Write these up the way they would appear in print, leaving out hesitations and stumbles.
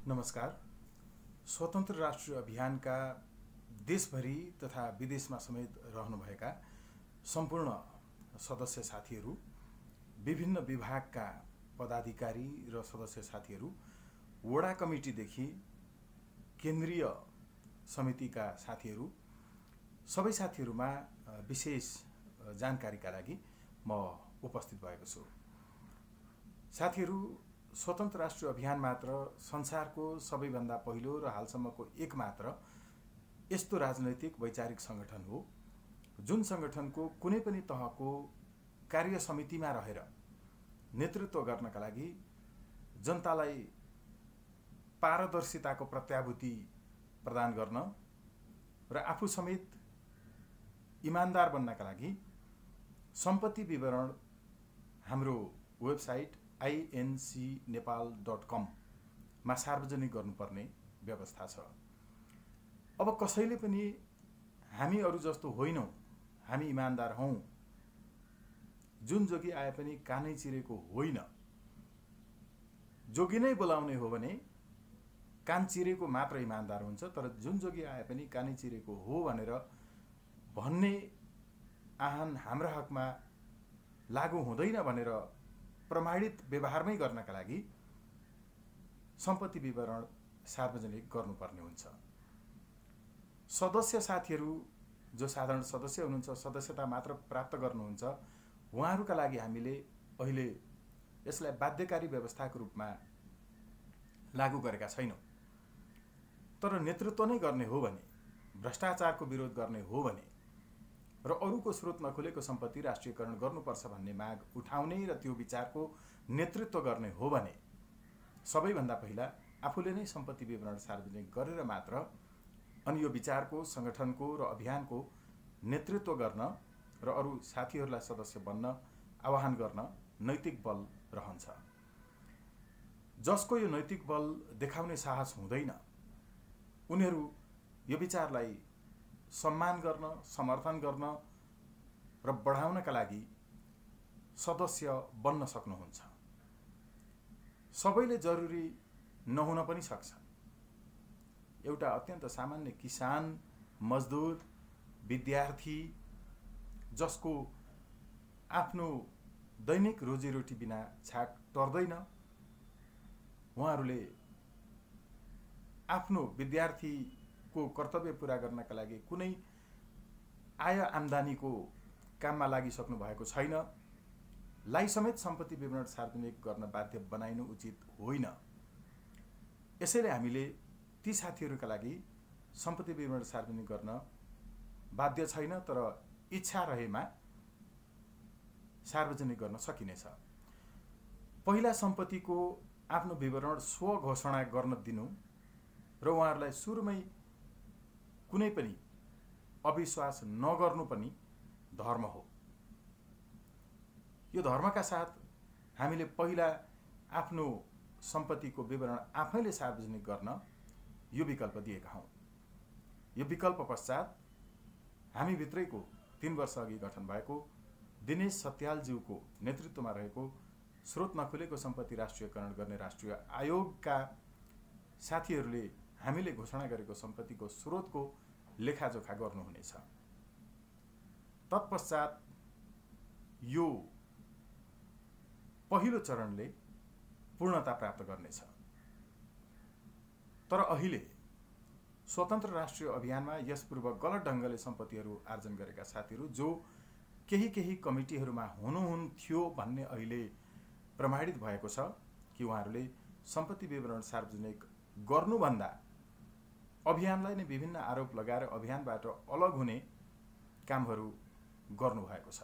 नमस्कार। स्वतन्त्र राष्ट्रिय अभियानका देशभरि तथा विदेशमा समेत रहनुभएका सम्पूर्ण सदस्य साथीहरू, विभिन्न विभागका पदाधिकारी र सदस्य साथीहरू, वडा कमिटीदेखि केन्द्रीय समितिका साथीहरू, सबै साथीहरूमा विशेष जानकारीका लागि म उपस्थित भएको छु। साथीहरू, स्वतन्त्र राष्ट्रिय अभियान मात्र संसारको सबैभन्दा पहिलो र हालसम्मको एक मात्र यस्तो राजनैतिक वैचारिक संगठन हो जुन संगठनको कुनै पनि तहको कार्य समितिमा रहेर नेतृत्व गर्नका लागि जनतालाई पारदर्शिताको प्रत्याभूति प्रदान गर्न र आफू समेत इमानदार बन्नका लागि सम्पत्ति विवरण हाम्रो वेबसाइट incnepal.com मा सार्वजनिक गर्नुपर्ने व्यवस्था छ। अब कसैले पनि हामी अरु जस्तो होइनौं, हामी इमानदार हौं, जुन जोगी आए पनि कानै चिरेको होइन, जोगी नै बोलाउने हो भने कान चिरेको मात्र इमानदार हुन्छ, तर जुन जोगी आए पनि कानै चिरेको हो भनेर भन्ने आह्वान हाम्रा हकमा लागू हुँदैन भनेर प्रमाणित व्यवहारमै गर्नका लागि सम्पत्ति विवरण सार्वजनिक गर्नुपर्ने हुन्छ। सदस्य साथीहरू जो साधारण सदस्य हुनुहुन्छ, सदस्यता मात्र प्राप्त गर्नुहुन्छ, उहाँहरूका लागि हामीले अहिले यसलाई बाध्यकारी व्यवस्थाको रूपमा लागू गरेका छैनौं। तर नेतृत्व नै गर्ने हो भने, भ्रष्टाचारको विरोध गर्ने हो भने र अरूको स्रोत नखुलेको सम्पत्ति राष्ट्रियकरण गर्नुपर्छ भन्ने माग उठाउने र त्यो विचारको नेतृत्व गर्ने हो भने सबैभन्दा पहिला आफूले नै सम्पत्ति विवरण सार्वजनिक गरेर मात्र अनि यो विचारको, संगठनको र अभियानको नेतृत्व गर्न र अरू साथीहरूलाई सदस्य बन्न आह्वान गर्न नैतिक बल रहन्छ। जसको यो नैतिक बल देखाउने साहस हुँदैन, उनीहरू यो विचारलाई सम्मान गर्न, समर्थन गर्न र बढाउनका लागि सदस्य बन्न सक्नुहुन्छ। सबैले जरुरी नहुन पनि सक्छ। एउटा अत्यन्त सामान्य किसान, मजदुर, विद्यार्थी जसको आफ्नो दैनिक रोजीरोटी बिना छाक टर्दैन, उहाँहरूले आफ्नो विद्यार्थीको कर्तव्य पूरा गर्नका लागि कुनै आय आम्दानीको काममा लागिसक्नु भएको छैन, लाई समेत सम्पत्ति विवरण सार्वजनिक गर्न बाध्य बनाइनु उचित होइन। यसैले हामीले ती साथीहरूका लागि सम्पत्ति विवरण सार्वजनिक गर्न बाध्य छैन, तर इच्छा रहेमा सार्वजनिक गर्न सकिनेछ। पहिला सम्पत्तिको आफ्नो विवरण स्व घोषणा गर्न दिनु र उहाँहरूलाई सुरुमै कुनै पनि अविश्वास नगर्नु पनि धर्म हो। यो धर्मका साथ हामीले पहिला आफ्नो सम्पत्तिको विवरण आफैले सार्वजनिक गर्न यो विकल्प दिएका हौं। यो विकल्प पश्चात हामी भित्रैको 3 वर्ष अघि गठन भएको दिनेश सत्यालज्यूको नेतृत्वमा रहेको स्रोत नखुलेको सम्पत्ति राष्ट्रियकरण गर्ने राष्ट्रिय आयोगका साथीहरूले हामीले घोषणा गरेको सम्पत्तिको स्रोतको लेखाजोखा गर्नुहुनेछ। तत्पश्चात यो पहिलो चरणले पूर्णता प्राप्त गर्नेछ। तर अहिले स्वतन्त्र राष्ट्रिय अभियानमा यसपूर्व गलत ढंगले सम्पत्तिहरू आर्जन गरेका साथीहरू जो केही कमिटीहरूमा हुनुहुन्थ्यो भन्ने अहिले प्रमाणित भएको छ कि उहाँहरूले सम्पत्ति विवरण सार्वजनिक गर्नुभन्दा अभियानलाई नै विभिन्न आरोप लगाएर अभियानबाट अलग हुने कामहरू गर्नुभएको छ।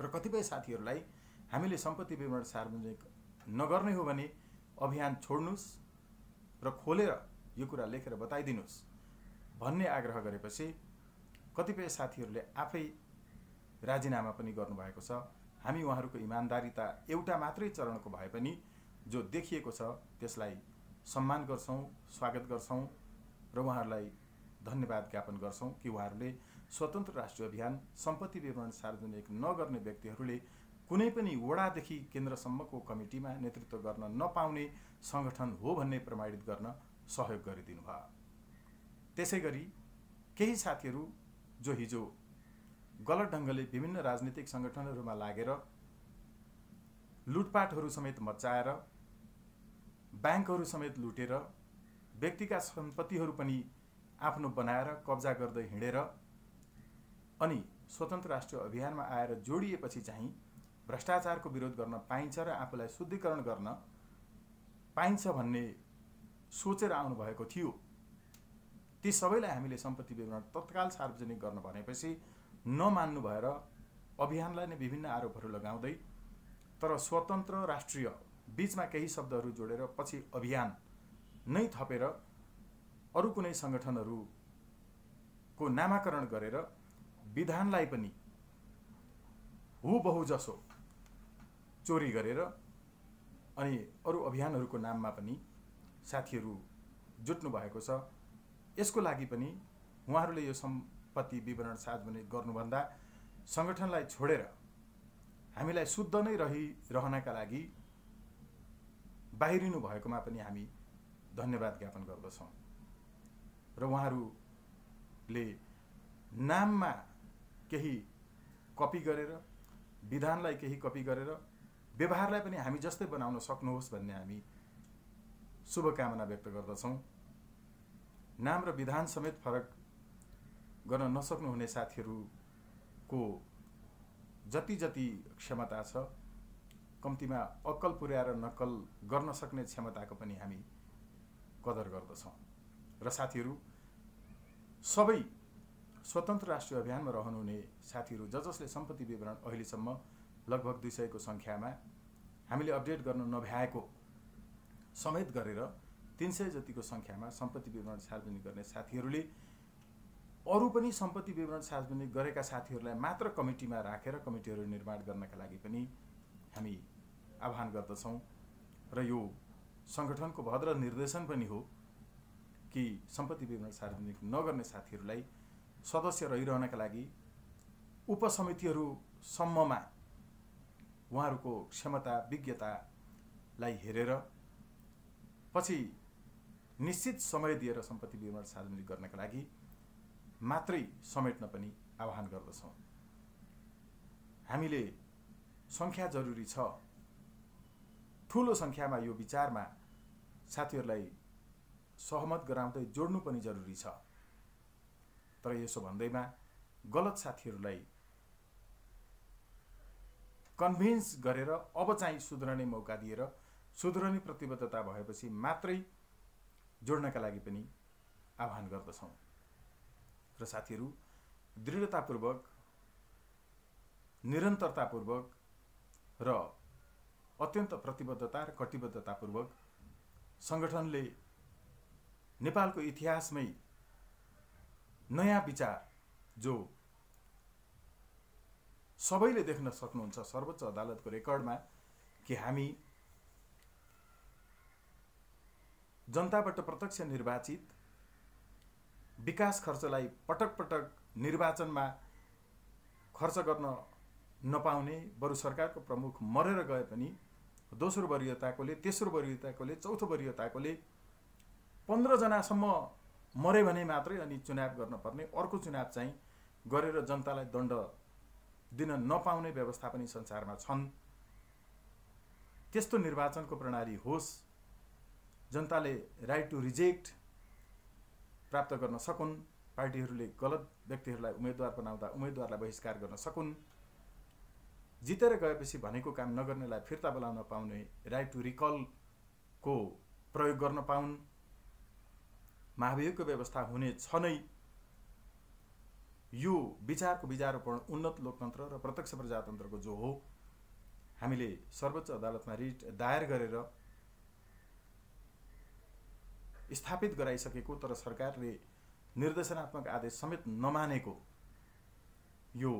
र कतिपय साथीहरूलाई हामीले सम्पत्ति विवरण सार्वजनिक नगर्ने हो भने अभियान छोड्नुस् र खोलेर यो कुरा लेखेर बताइदिनुस् भन्ने आग्रह गरेपछि कतिपय साथीहरूले आफै राजीनामा पनि गर्नुभएको छ। हामी उहाँहरूको इमानदारीता एउटा मात्रै चरणको भए पनि जो देखिएको छ त्यसलाई सम्मान गर्छौं, स्वागत गर्छौं र उहाँहरूलाई धन्यवाद ज्ञापन गर्छौं कि उहाँहरूले स्वतन्त्र राष्ट्रिय अभियान सम्पत्ति विवरण सार्वजनिक नगर्ने व्यक्तिहरूले कुनै पनि वडादेखि केन्द्रसम्मको कमिटीमा नेतृत्व गर्न नपाउने सङ्गठन हो भन्ने प्रमाणित गर्न सहयोग गरिदिनु भयो। त्यसै गरी केही साथीहरू जो हिजो गलत ढङ्गले विभिन्न राजनीतिक सङ्गठनहरूमा लागेर लुटपाटहरू समेत मच्चाएर ब्याङ्कहरू समेत लुटेर व्यक्तिका सम्पत्तिहरू पनि आफ्नो बनाएर कब्जा गर्दै हिँडेर अनि स्वतन्त्र राष्ट्रिय अभियानमा आएर जोडिएपछि चाहिँ भ्रष्टाचारको विरोध गर्न पाइन्छ र आफूलाई शुद्धिकरण गर्न पाइन्छ भन्ने सोचेर आउनुभएको थियो। ती सबैलाई हामीले सम्पत्ति विवरण तत्काल सार्वजनिक गर्न भनेपछि नमान्नु भएर अभियानलाई नै विभिन्न आरोपहरू लगाउँदै तर स्वतन्त्र राष्ट्रिय बीचमा केही शब्दहरू जोडेर पछि अभियान नै थपेर अरू कुनै सङ्गठनहरूको नामाकरण गरेर विधानलाई पनि हुबहु जसो चोरी गरेर अनि अरू अभियानहरूको नाममा पनि साथीहरू जुट्नु भएको छ। यसको लागि पनि उहाँहरूले यो सम्पत्ति विवरण सार्वजनिक गर्नुभन्दा सङ्गठनलाई छोडेर हामीलाई शुद्ध नै रहनका लागि बाहिरिनु भएकोमा पनि हामी धन्यवाद ज्ञापन गर्दछौँ। र उहाँहरूले नाममा केही कपी गरेर विधानलाई केही कपी गरेर व्यवहारलाई पनि हामी जस्तै बनाउन सक्नुहोस् भन्ने हामी शुभकामना व्यक्त गर्दछौँ। नाम र विधान समेत फरक गर्न नसक्नुहुने साथीहरूको जति जति क्षमता छ कम्तीमा अक्कल पुर्याएर नक्कल गर्न सक्ने क्षमताको पनि हामी कदर गर्दछौँ। र साथीहरू सबै स्वतन्त्र राष्ट्रिय अभियानमा रहनुहुने साथीहरू जसले सम्पत्ति विवरण अहिलेसम्म लगभग 200 को सङ्ख्यामा हामीले अपडेट गर्न नभ्याएको समेत गरेर 300 जतिको सङ्ख्यामा सम्पत्ति विवरण सार्वजनिक गर्ने साथीहरूले अरू पनि सम्पत्ति विवरण सार्वजनिक गरेका साथीहरूलाई मात्र कमिटीमा राखेर कमिटीहरू निर्माण गर्नका लागि पनि हामी आह्वान गर्दछौँ। र यो सङ्गठनको भद्र निर्देशन पनि हो कि सम्पत्ति विवरण सार्वजनिक नगर्ने साथीहरूलाई सदस्य रहिरहनका लागि उपसमितिहरूसम्ममा उहाँहरूको क्षमता विज्ञतालाई हेरेर पछि निश्चित समय दिएर सम्पत्ति विवरण सार्वजनिक गर्नका लागि मात्रै समेट्न पनि आह्वान गर्दछौँ। हामीले सङ्ख्या जरुरी छ, ठुलो सङ्ख्यामा यो विचारमा साथीहरूलाई सहमत गराउँदै जोड्नु पनि जरुरी छ। तर यसो भन्दैमा गलत साथीहरूलाई कन्भिन्स गरेर अब चाहिँ सुध्रने मौका दिएर सुध्रने प्रतिबद्धता भएपछि मात्रै जोड्नका लागि पनि आह्वान गर्दछौँ। र साथीहरू दृढतापूर्वक निरन्तरतापूर्वक र अत्यन्त प्रतिबद्धता र कटिबद्धतापूर्वक सङ्गठनले नेपालको इतिहासमै नयाँ विचार जो सबैले देख्न सक्नुहुन्छ सर्वोच्च अदालतको रेकर्डमा कि हामी जनताबाट प्रत्यक्ष निर्वाचित विकास खर्चलाई पटक पटक निर्वाचनमा खर्च गर्न नपाउने बरु सरकारको प्रमुख मरेर गए पनि दोस्रो वरियताकोले तेस्रो वरियताकोले चौथो वरियताकोले 15 जनासम्म मरे भने मात्रै अनि चुनाव गर्न पर्ने, अर्को चुनाव चाहिँ गरेर जनतालाई दण्ड दिन नपाउने व्यवस्था पनि संसारमा छन्। त्यस्तो निर्वाचनको प्रणाली होस्, जनताले राइट टु रिजेक्ट प्राप्त गर्न सकुन्, पार्टीहरूले गलत व्यक्तिहरूलाई उम्मेदवार बनाउँदा उम्मेदवारलाई बहिष्कार गर्न सकुन्, जितेर गएपछि भनेको काम नगर्नेलाई फिर्ता बोलाउन पाउने राइट टु रिकलको प्रयोग गर्न पाउन्, महाभियोगको व्यवस्था हुने छ नै। यो विचारको विचारोपण उन्नत लोकतन्त्र र प्रत्यक्ष प्रजातन्त्रको जो हो, हामीले सर्वोच्च अदालतमा रिट दायर गरेर स्थापित गराइसकेको तर सरकारले निर्देशनात्मक आदेश समेत नमानेको यो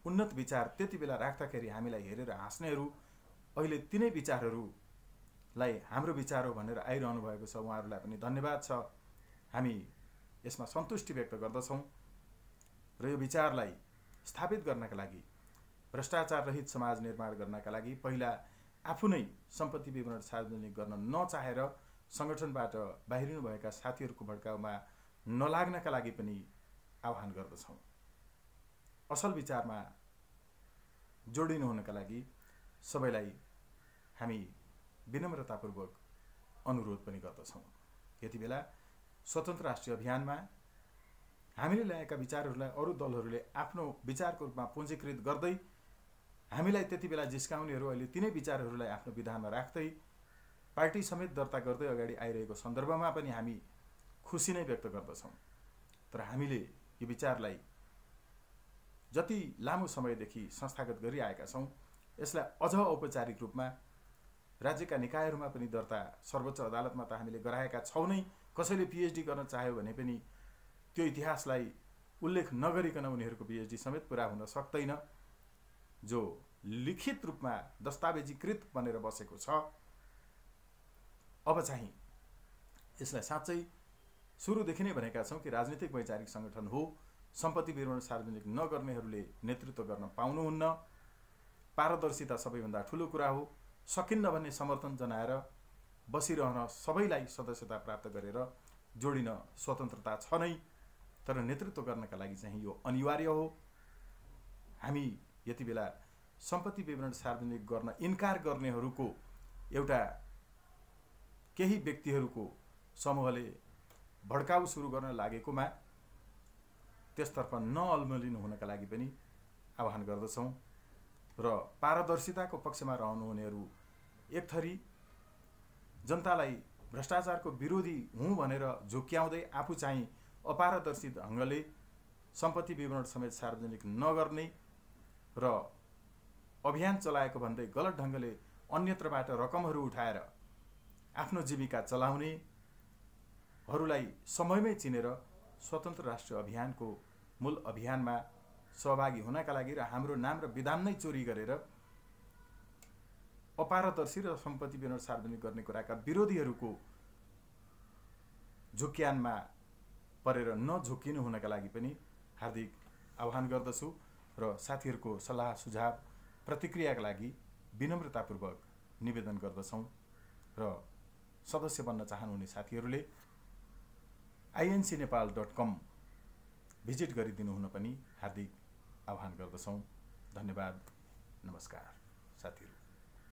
उन्नत विचार त्यति बेला राख्दाखेरि हामीलाई हेरेर हाँस्नेहरू अहिले तिनै विचारहरूलाई हाम्रो विचार हो भनेर आइरहनु भएको छ। उहाँहरूलाई पनि धन्यवाद छ। हामी यसमा सन्तुष्टि व्यक्त गर्दछौँ र यो विचारलाई स्थापित गर्नका लागि, भ्रष्टाचार रहित समाज निर्माण गर्नका लागि पहिला आफू नै सम्पत्ति विवरण सार्वजनिक गर्न नचाहेर संगठनबाट बाहिरिनु भएका साथीहरूको भड्काउमा नलाग्नका लागि पनि आह्वान गर्दछौँ। असल विचारमा जोडिनु हुनका लागि सबैलाई हामी विनम्रतापूर्वक अनुरोध पनि गर्दछौँ। यति बेला स्वतन्त्र राष्ट्रिय अभियानमा हामीले ल्याएका विचारहरूलाई अरू दलहरूले आफ्नो विचारको रूपमा पुञ्जीकृत गर्दै हामीलाई त्यति बेला जिस्काउनेहरू अहिले तिनै विचारहरूलाई आफ्नो विधानमा राख्दै पार्टी समेत दर्ता गर्दै अगाडि आइरहेको सन्दर्भमा पनि हामी खुसी नै व्यक्त गर्दछौँ। तर हामीले यो विचारलाई जति लामो समयदेखि संस्थागत गरिआएका छौँ यसलाई अझ औपचारिक रूपमा राज्यका निकायहरूमा पनि दर्ता सर्वोच्च अदालतमा त हामीले गराएका छौँ नै। कसैले पिएचडी गर्न चाह्यो भने पनि त्यो इतिहासलाई उल्लेख नगरिकन उनीहरूको पिएचडी समेत पुरा हुन सक्दैन, जो लिखित रूपमा दस्तावेजीकृत बनेर बसेको छ। अब चाहिँ यसलाई साँच्चै सुरुदेखि नै भनेका छौँ कि राजनीतिक वैचारिक सङ्गठन हो, सम्पत्ति विवरण सार्वजनिक नगर्नेहरूले नेतृत्व गर्न पाउनुहुन्न। पारदर्शिता सबैभन्दा ठुलो कुरा हो। सकिन्न भन्ने समर्थन जनाएर बसिरहन सबैलाई सदस्यता प्राप्त गरेर जोडिन स्वतन्त्रता छ नै, तर नेतृत्व गर्नका लागि चाहिँ यो अनिवार्य हो। हामी यति बेला सम्पत्ति विवरण सार्वजनिक गर्न इन्कार गर्नेहरूको एउटा केही व्यक्तिहरूको समूहले भड्काउ सुरु गर्न लागेकोमा त्यसतर्फ नअल्मलिनु हुनका लागि पनि आह्वान गर्दछौँ र पारदर्शिताको पक्षमा रहनुहुनेहरू एक थरी जनतालाई भ्रष्टाचारको विरोधी हुँ भनेर झुक्क्याउँदै आफू चाहिँ अपारदर्शी ढङ्गले सम्पत्ति विवरण समेत सार्वजनिक नगर्ने र अभियान चलाएको भन्दै गलत ढङ्गले अन्यत्रबाट रकमहरू उठाएर आफ्नो जीविका चलाउनेहरूलाई समयमै चिनेर स्वतन्त्र राष्ट्रिय अभियानको मूल अभियानमा सहभागी हुनका लागि र हाम्रो नाम र विधान नै चोरी गरेर अपारदर्शी र सम्पत्ति विवरण सार्वजनिक गर्ने कुराका विरोधीहरूको झुक्क्यानमा परेर नझुक्किनु हुनका लागि पनि हार्दिक आह्वान गर्दछु र साथीहरूको सल्लाह सुझाव प्रतिक्रियाका लागि विनम्रतापूर्वक निवेदन गर्दछौँ र सदस्य बन्न चाहनुहुने साथीहरूले incnepal.com भिजिट गरिदिनु हुन पनि हार्दिक आह्वान गर्दछौँ। धन्यवाद, नमस्कार साथीहरू।